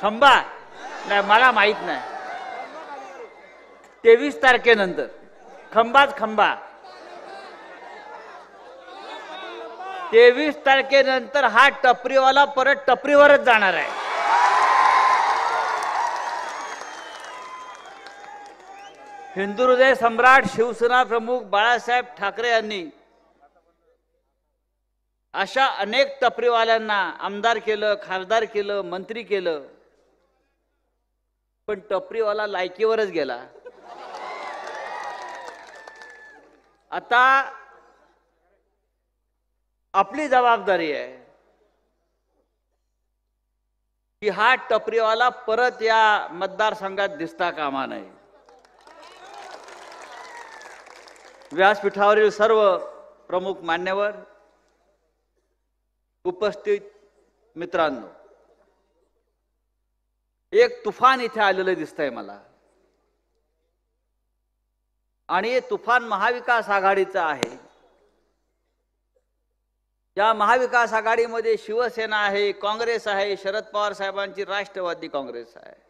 खंबा नाही, मला माहित नाही. 23 तारखेनंतर खंबाच खंबा. 23 तारखेनंतर हा टपरीवाला परत टपरीवरच जाणार आहे. हिंदू हृदय सम्राट शिवसेना प्रमुख बाळासाहेब ठाकरे यांनी अशा अनेक टपरीवाल्यांना आमदार केलं, खासदार केलं, मंत्री केलं, पण टपरीवाला लायकीवरच गेला. आता आपली जबाबदारी आहे की हा टपरीवाला परत या मतदारसंघात दिसता कामा नये. व्यासपीठावरील सर्व प्रमुख मान्यवर, उपस्थित मित्रांनो, एक तुफान इथे आलेलं दिसतंय मला, आणि हे तुफान महाविकास आघाडीचं आहे. या महाविकास आघाडीमध्ये शिवसेना आहे, काँग्रेस आहे, शरद पवार साहेबांची राष्ट्रवादी काँग्रेस आहे.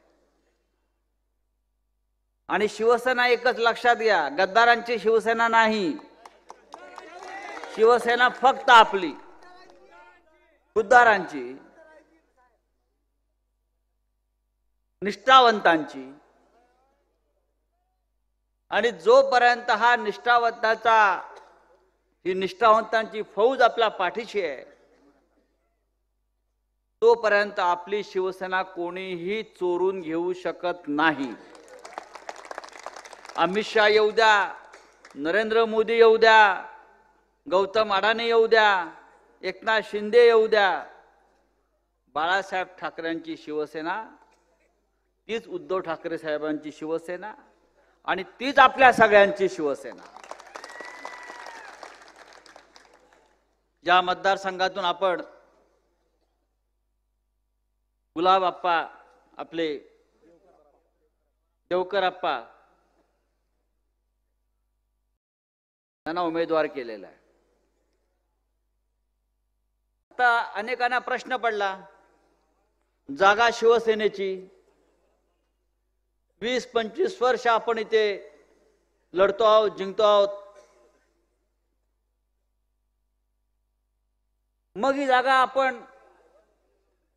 आणि शिवसेना एकच लक्षात घ्या, गद्दारांची शिवसेना नाही. शिवसेना फक्त आपली, खुद्दारांची, निष्ठावंतांची. आणि जोपर्यंत हा ही निष्ठावंतांची फौज आपल्या पाठीशी आहे, तोपर्यंत आपली शिवसेना कोणीही चोरून घेऊ शकत नाही. अमित शाह येऊ द्या, नरेंद्र मोदी येऊ द्या, गौतम अडाणी येऊ द्या, एकनाथ शिंदे येऊ द्या, बाळासाहेब ठाकरेंची शिवसेना तीच उद्धव ठाकरे साहेबांची शिवसेना आणि तीच आपल्या सगळ्यांची शिवसेना. ज्या मतदारसंघातून आपण गुलाब आप्पा, आपले देवकर आप्पा यांना उमेदवार केलेला आहे. आता अनेकांना प्रश्न पडला, जागा शिवसेनेची 20-25 वर्ष आपण इथे लढतो आहोत, जिंकतो आहोत, मग ही जागा आपण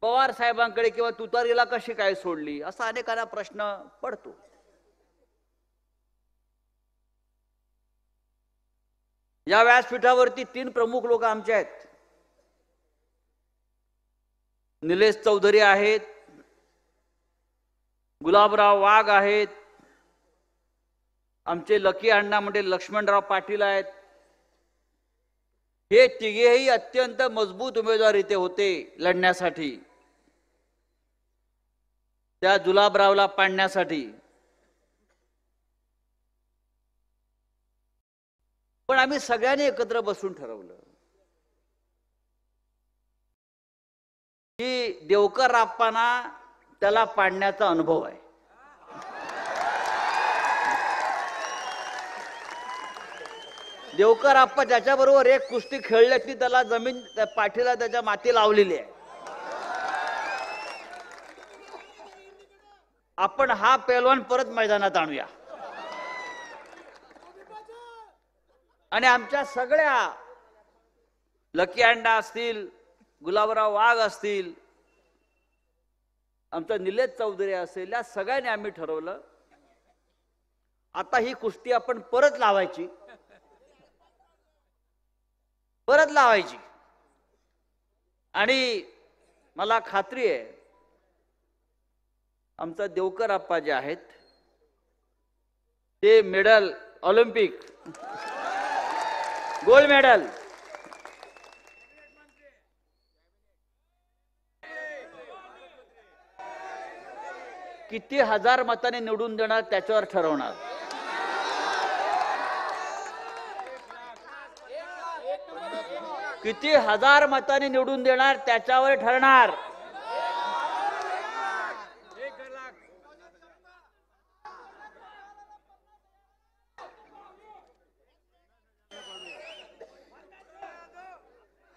पवार साहेबांकडे किंवा तुतारीला कशी काय सोडली, असा अनेकांना प्रश्न पडतो. या व्यासपीठावरती 3 प्रमुख लोक आमचे आहेत. निलेश चौधरी आहेत, गुलाबराव वाघ आहेत, आमचे लकी अण्णा म्हणजे लक्ष्मणराव पाटील आहेत. हे तिघेही अत्यंत मजबूत उमेदवार इथे होते लढण्यासाठी, त्या गुलाबरावला पाडण्यासाठी. पण आम्ही सगळ्यांनी एकत्र बसून ठरवलं की देवकर आप्पांना त्याला पाडण्याचा अनुभव आहे. देवकर आप्पा ज्याच्याबरोबर एक कुस्ती खेळली ती त्याला जमीन पाठीला त्याच्या माती लावलेली आहे. आपण हा पैलवान परत मैदानात आणूया आणि आमच्या सगळ्या लकी अण्णा असतील, गुलाबराव वाघ असतील, आमचा निलेश चौधरी असेल, या सगळ्यांनी आम्ही ठरवलं आता ही कुस्ती आपण परत लावायची. आणि मला खात्री आहे आमचा देवकर आप्पा जे आहेत ते मेडल, ऑलिम्पिक गोल्ड मेडल, किती हजार मतांनी निवडून देणार त्याच्यावर ठरवणार. किती हजार मतांनी निवडून देणार त्याच्यावर ठरणार.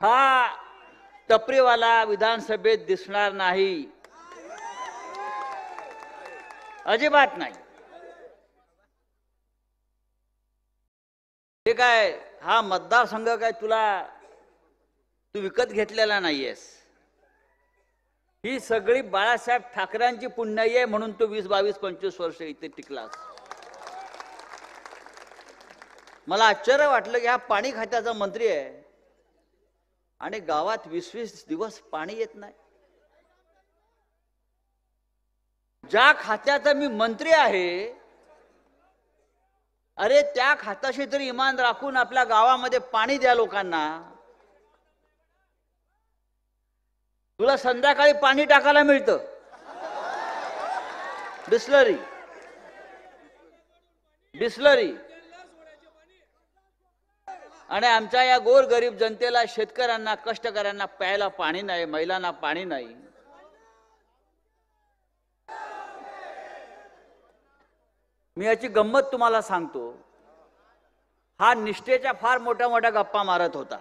हा टपरीवाला विधानसभेत दिसणार नाही. अजिबात नाही. हे काय हा मतदारसंघ काय तू विकत घेतलेला नाहीयेस. ही सगळी बाळासाहेब ठाकरेंची पुण्याई आहे, म्हणून तो 20, 22, 25 वर्ष इथे टिकलास. मला आश्चर्य वाटलं की हा पाणी खात्याचा मंत्री आहे आणि गावात 20-20 दिवस पाणी येत नाही. ज्या खात्याचा मी मंत्री आहे, अरे त्या खात्याशी तरी इमान राखून आपल्या गावामध्ये पाणी द्या लोकांना. तुला संध्याकाळी पाणी टाकायला मिळतं, बिस्लरी. आणि आमच्या या गोरगरीब जनतेला, शेतकऱ्यांना, कष्टकऱ्यांना प्यायला पाणी नाही, महिलांना पाणी नाही. मी याची गंमत तुम्हाला सांगतो. हा निष्ठेच्या फार मोठ्या मोठ्या गप्पा मारत होता.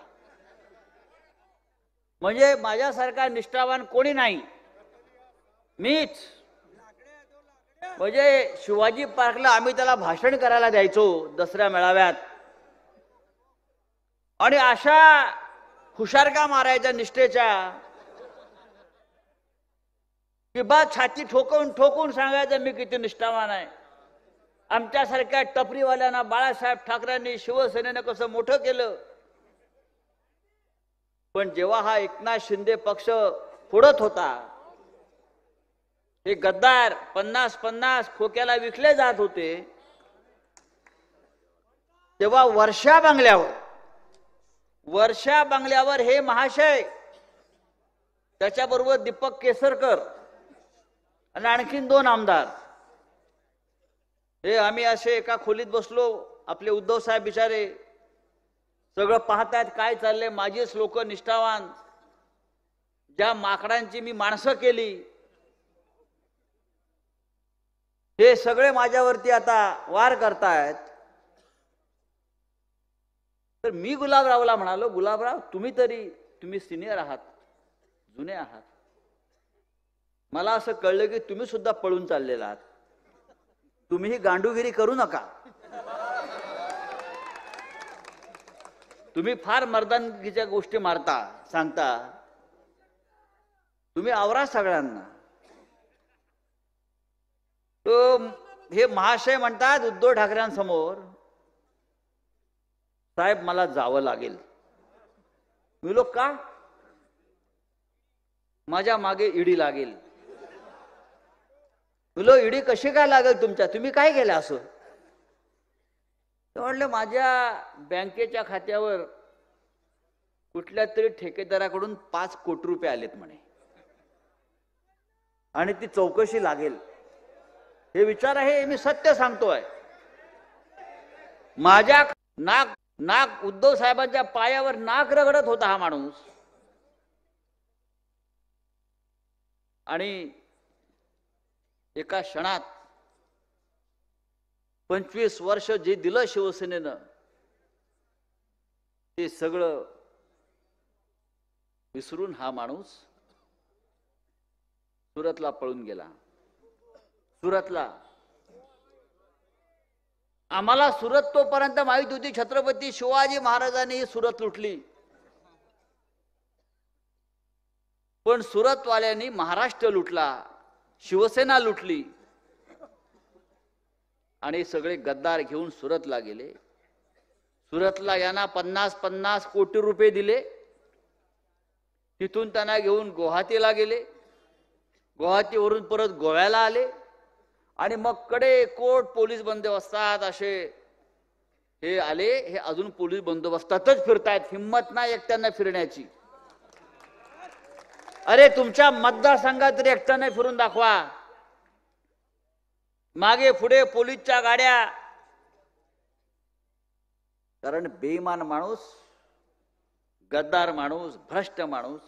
म्हणजे माझ्यासारखा निष्ठावान कोणी नाही, मीच. म्हणजे शिवाजी पार्कला आम्ही त्याला भाषण करायला द्यायचो दसऱ्या मेळाव्यात, आणि अशा हुशारका मारायच्या निष्ठेच्या की बा छाती ठोकून ठोकून सांगायचं मी किती निष्ठावान आहे. आमच्यासारख्या टपरीवाल्यांना बाळासाहेब ठाकरेंनी, शिवसेनेनं कसं मोठं केलं. पण जेव्हा हा एकनाथ शिंदे पक्ष फोडत होता, हे गद्दार 50-50 खोक्याला विकले जात होते, तेव्हा वर्षा बंगल्यावर हे महाशय, त्याच्याबरोबर दीपक केसरकर आणि आणखीन 2 आमदार, हे आम्ही असे एका खोलीत बसलो. आपले उद्धव साहेब बिचारे सगळं पाहतायत काय चाललंय. माझीच लोक निष्ठावान, ज्या माकडांची मी माणसं केली, हे सगळे माझ्यावरती आता वार करतायत. तर मी गुलाबरावला म्हणालो, गुलाबराव तुम्ही सिनियर आहात, जुने आहात. मला असं कळलं की तुम्ही सुद्धा पळून चाललेला आहात. तुम्ही ही गांडूगिरी करू नका. तुम्ही फार मर्दानगीच्या गोष्टी सांगता. तुम्ही आवरा सगळ्यांना. तो हे महाशय म्हणतात उद्धव ठाकरेंसमोर, साहेब मला जावं लागेल. मी लोक का? माझ्या मागे ईडी लागेल. तुला ईडी कशी काय लागेल तुमच्या? तुम्ही काय केलं असं? म्हटलं माझ्या बँकेच्या खात्यावर कुठल्या तरी ठेकेदाराकडून 5 कोटी रुपये आलेत म्हणे, आणि ती चौकशी लागेल. हे विचार आहे, मी सत्य सांगतोय. माझ्या नाक उद्धव साहेबांच्या पायावर नाक रगडत होता हा माणूस. आणि एका क्षणात 25 वर्ष जे दिलं शिवसेनेनं, ते सगळं विसरून हा माणूस सुरतला पळून गेला. सुरतला आम्हाला सुरत तोपर्यंत माहित होती छत्रपती शिवाजी महाराजांनी ही सुरत लुटली, पण सुरतवाल्यांनी महाराष्ट्र लुटला, शिवसेना लुटली, आणि सगळे गद्दार घेऊन सुरतला गेले. सुरतला यांना 50-50 कोटी रुपये दिले. तिथून त्यांना घेऊन गुवाहाटीला गेले. गुवाहाटीवरून परत गोव्याला आले, आणि मग कडेकोट पोलीस बंदोबस्तात असे हे आले. हे अजून पोलीस बंदोबस्तातच फिरतायत, हिम्मत नाही एकट्यानं फिरण्याची. अरे तुमच्या मतदारसंघात तरी एकट्यानं फिरून दाखवा. मागे पुढे पोलीसच्या गाड्या. कारण बेईमान माणूस, गद्दार माणूस, भ्रष्ट माणूस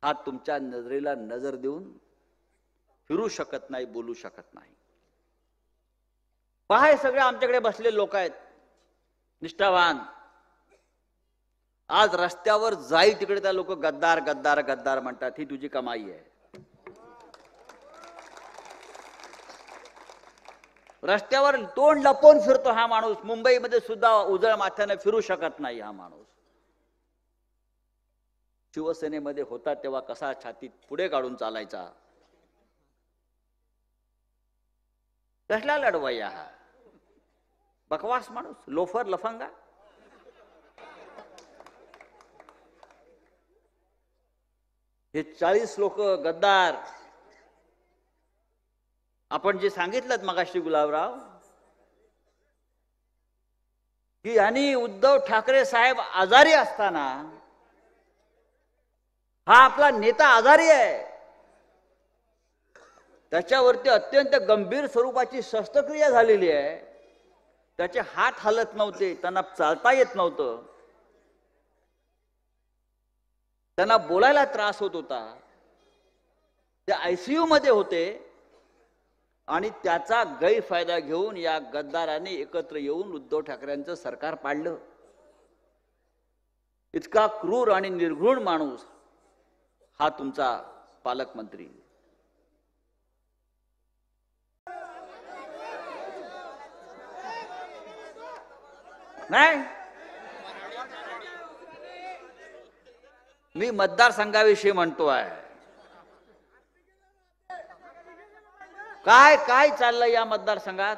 हा तुमच्या नजरेला नजर देऊन फिरू शकत नाही, बोलू शकत नाही. पहा, हे सगळे आमच्याकडे बसलेले लोक आहेत, निष्ठावान. आज रस्त्यावर जाई तिकडे त्या लोक गद्दार गद्दार गद्दार म्हणतात. ही तुझी कमाई आहे. रस्त्यावर तोंड लपवून फिरतो हा माणूस. मुंबईमध्ये सुद्धा उजळ माथ्याने फिरू शकत नाही हा माणूस. शिवसेनेमध्ये होता तेव्हा कसा छातीत पुढे काढून चालायचा. कसला लढवय्या हा बकवास माणूस, लोफर, लफंगा. हे 40 लोक गद्दार. आपण जे सांगितलं मगाशी गुलाबराव, की यांनी उद्धव ठाकरे साहेब आजारी असताना, हा आपला नेता आजारी आहे, त्याच्यावरती अत्यंत गंभीर स्वरूपाची शस्त्रक्रिया झालेली आहे, त्याचे हात हलत नव्हते, त्यांना चालता येत नव्हतं, त्यांना बोलायला त्रास होत होता, ते आयसीयू मध्ये होते, आणि त्याचा गैरफायदा घेऊन या गद्दारांनी एकत्र येऊन उद्धव ठाकरेंचं सरकार पाडलं. इतका क्रूर आणि निर्घृण माणूस हा तुमचा पालकमंत्री. नाही, मी मतदारसंघाविषयी म्हणतो आहे. काय काय चाललंय या मतदारसंघात?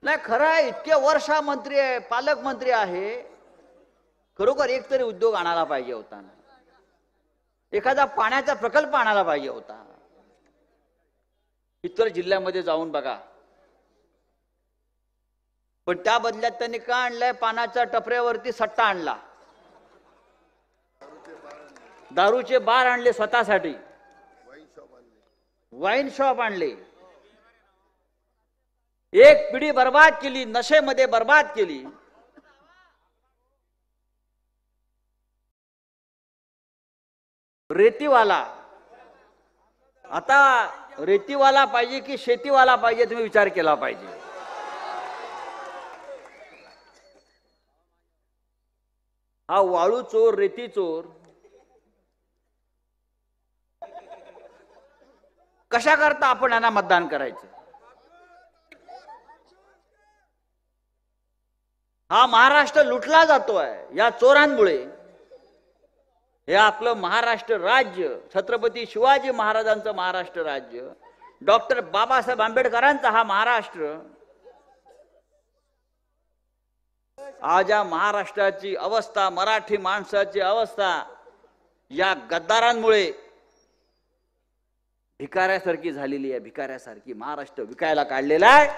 नाही, खरं आहे, इतके वर्ष मंत्री आहे, पालकमंत्री आहे, खरोखर एक तरी उद्योग आणायला पाहिजे होता ना, एखादा पाण्याचा प्रकल्प आणायला पाहिजे होता. इतर जिल्ह्यामध्ये जाऊन बघा. पण त्या बदल्यात त्यांनी काय आणलंय? पाण्याच्या टपऱ्यावरती सट्टा आणला, दारूचे बार आणले स्वतःसाठी, वाईन शॉप आणले, एक पिढी बर्बाद केली, नशेमध्ये बर्बाद केली. रेतीवाला, आता रेतीवाला पाहिजे की शेतीवाला पाहिजे, तुम्ही विचार केला पाहिजे. हा वाळू चोर, रेती चोर कशा करता आपण यांना मतदान करायचं? हा महाराष्ट्र लुटला जातोय या चोरांमुळे. हे आपलं महाराष्ट्र राज्य, छत्रपती शिवाजी महाराजांचं महाराष्ट्र राज्य, डॉक्टर बाबासाहेब आंबेडकरांचा हा महाराष्ट्र, आज या महाराष्ट्राची अवस्था, मराठी माणसाची अवस्था या गद्दारांमुळे भिकाऱ्यासारखी झालेली आहे. भिकाऱ्यासारखी महाराष्ट्र विकायला काढलेला आहे.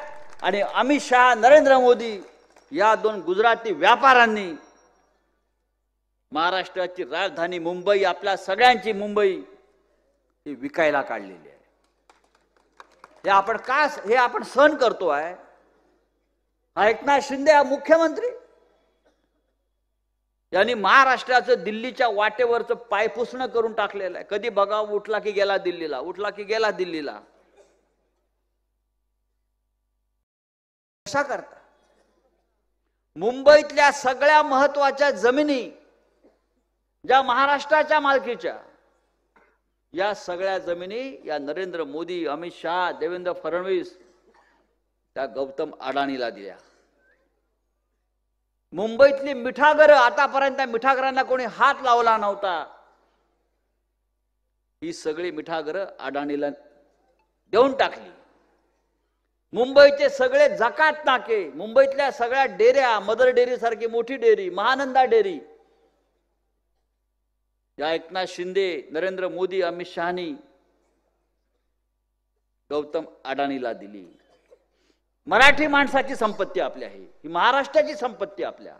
आणि अमित शहा, नरेंद्र मोदी या दोन गुजराती व्यापाऱ्यांनी महाराष्ट्राची राजधानी मुंबई, आपल्या सगळ्यांची मुंबई ही विकायला काढलेली आहे. हे आपण सहन करतो आहे. हा एकनाथ शिंदे हा मुख्यमंत्री, यांनी महाराष्ट्राचं दिल्लीच्या वाटेवरचं पायपुसणं करून टाकलेलं आहे. कधी बघा, उठला की गेला दिल्लीला, उठला की गेला दिल्लीला. कशा करता? मुंबईतल्या सगळ्या महत्वाच्या जमिनी ज्या महाराष्ट्राच्या मालकीच्या, या सगळ्या जमिनी या नरेंद्र मोदी, अमित शहा, देवेंद्र फडणवीस त्या गौतम अडाणीला दिल्या. मुंबईतली मिठागरं, आतापर्यंत मिठागरांना कोणी हात लावला नव्हता, ही सगळी मिठागरं अडाणीला देऊन टाकली. मुंबईचे सगळे जकात नाके, मुंबईतल्या सगळ्या डेऱ्या, मदर डेअरी सारखी मोठी डेअरी, महानंदा डेअरी, या एकनाथ शिंदे, नरेंद्र मोदी, अमित शहानी गौतम अडाणीला दिली. मराठी माणसाची संपत्ती आपली आहे, ही महाराष्ट्राची संपत्ती आपल्या.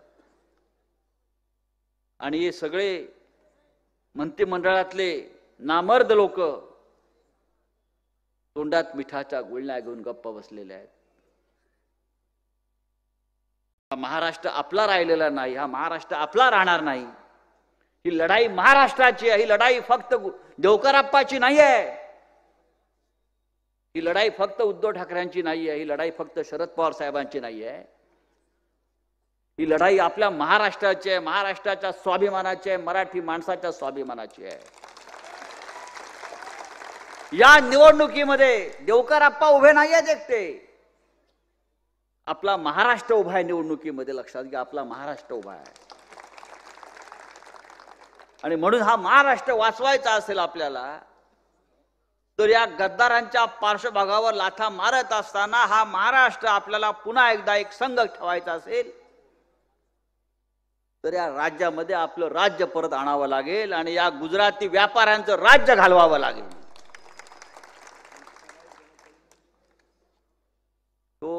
आणि हे सगळे मंत्रिमंडळातले नामर्द लोक तोंडात मिठाच्या गुळण्या घेऊन गप्प बसलेले आहेत. हा महाराष्ट्र आपला राहिलेला नाही, हा महाराष्ट्र आपला राहणार नाही. ही लढाई महाराष्ट्राची आहे. ही लढाई फक्त देवकराप्पाची नाही आहे, ही लढाई फक्त उद्धव ठाकरेंची नाही आहे, ही लढाई फक्त शरद पवार साहेबांची नाही आहे. ही लढाई आपल्या महाराष्ट्राची आहे, महाराष्ट्राच्या स्वाभिमानाची आहे, मराठी माणसाच्या स्वाभिमानाची आहे. या निवडणुकीमध्ये देवकर आप्पा उभे नाही आहेत एकटे, आपला महाराष्ट्र उभा आहे निवडणुकीमध्ये. लक्षात घ्या, आपला महाराष्ट्र उभा आहे. आणि म्हणून हा महाराष्ट्र वाचवायचा असेल आपल्याला, तर या गद्दारांच्या पार्श्वभागावर लाथा मारत असताना हा महाराष्ट्र आपल्याला पुन्हा एकदा एक संघ ठेवायचा असेल, तर या राज्यामध्ये आपलं राज्य परत आणावं लागेल आणि या गुजराती व्यापाऱ्यांचं राज्य घालवावं लागेल. तो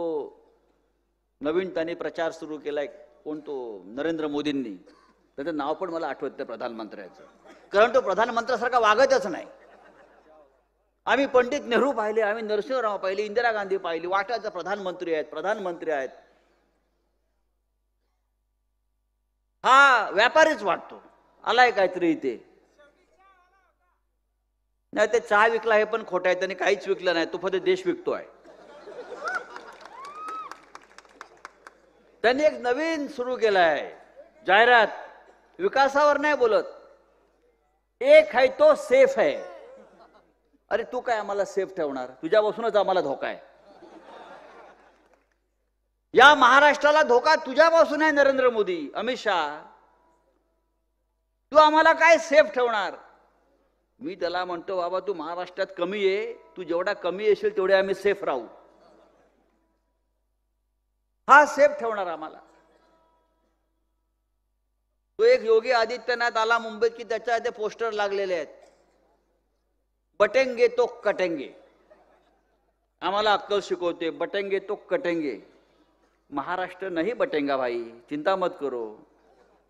नवीन त्यांनी प्रचार सुरू केलाय, कोण तो नरेंद्र मोदींनी, त्याचं नाव पण मला आठवत नाही प्रधानमंत्र्याचं, कारण तो प्रधानमंत्र्यासारखा वागतच नाही. आम्ही पंडित नेहरू पाहिले, आम्ही नरसिंहराव पाहिले, इंदिरा गांधी पाहिली, वाटायचं प्रधानमंत्री आहेत. हा व्यापारीच वाटतो, आलाय काहीतरी इथे. नाही, ते चहा विकला हे पण खोटं आहे, त्यांनी काहीच विकलं नाही, तो फक्त देश विकतोय. त्यांनी एक नवीन सुरू केलाय जाहिरात, विकासावर नाही बोलत, एक है तो सेफ है. अरे तू काय आम्हाला सेफ ठेवणार, तुझ्यापासूनच आम्हाला धोका आहे. या महाराष्ट्राला धोका तुझ्यापासून आहे नरेंद्र मोदी, अमित शहा. तू आम्हाला काय सेफ ठेवणार. मी त्याला म्हणतो, बाबा तू महाराष्ट्रात कमी आहे, तू जेवढा कमी येशील तेवढे आम्ही सेफ राहू. हा सेफ ठेवणार आम्हाला. तो एक योगी आदित्यनाथ आला मुंबईत की त्याच्या इथे पोस्टर लागलेले आहेत, बटेंगे तो कटेंगे. आम्हाला अक्कल शिकवते, बटेंगे तो कटेंगे. महाराष्ट्र नहीं बटेंगा भाई, चिंता मत करो.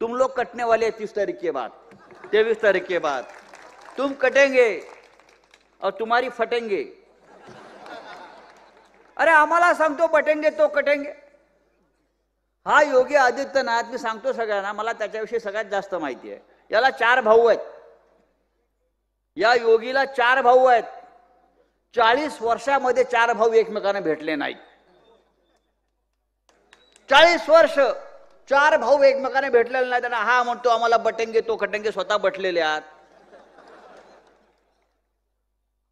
तुम लोग कटने वाले 30 तारीख के बाद, 23 तारीख के बाद तुम कटेंगे और तुम्हारी फटेंगे. अरे आम्हाला सांगतो बटेंगे तो कटेंगे. हा योगी आदित्यनाथ, मी सांगतो सगळ्यांना, मला त्याच्याविषयी सगळ्यात जास्त माहिती आहे. याला 4 भाऊ आहेत. या योगीला 4 भाऊ आहेत. 40 वर्षामध्ये 4 भाऊ एकमेकांना भेटले नाहीत. 40 वर्ष 4 भाऊ एकमेकांना भेटलेले नाहीत. आणि हा म्हणतो आम्हाला बटेंगे तो कटेंगे, स्वतः बटलेले आहात.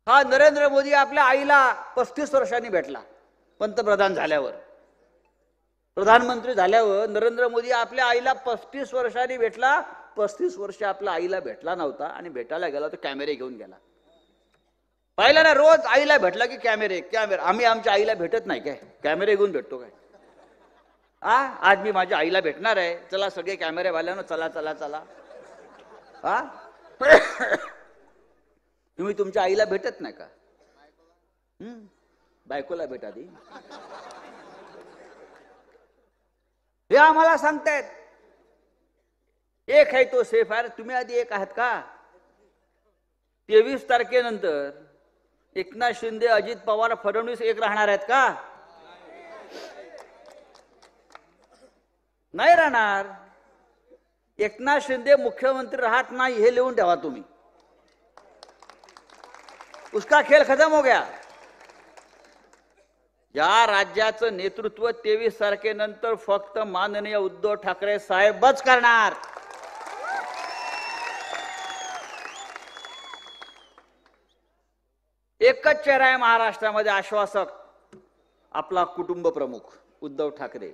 हा नरेंद्र मोदी आपल्या आईला 35 वर्षांनी भेटला. पंतप्रधान झाल्यावर, प्रधानमंत्री झाल्यावर नरेंद्र मोदी आपल्या आईला 35 वर्षांनी भेटला. 35 वर्ष आपल्या आईला भेटला नव्हता आणि भेटायला गेला तर कॅमेरे घेऊन गेला. पाहिलं ना, रोज आईला भेटला की कॅमेरे. आम्ही आमच्या आईला भेटत नाही काय, कॅमेरे घेऊन भेटतो काय. आज मी माझ्या आईला भेटणार आहे, चला सगळे कॅमेरेवाल्यानं, चला चला चला. तुम्ही तुमच्या आईला भेटत नाही का. बायकोला भेटा दी. हे आम्हाला सांगतायत एक है तो सेफ आहे. तुम्ही आधी एक आहात का. 23 तारखेनंतर एकनाथ शिंदे, अजित पवार, फडणवीस एक राहणार आहेत का. नाही राहणार. एकनाथ शिंदे मुख्यमंत्री राहत नाही हे लिहून ठेवा तुम्ही. उसका खेळ खतम हो गया. या राज्याचं नेतृत्व 23 तारखेनंतर फक्त माननीय उद्धव ठाकरे साहेबच करणार. एकच चेहरा आहे महाराष्ट्रामध्ये आश्वासक, आपला कुटुंब प्रमुख उद्धव ठाकरे.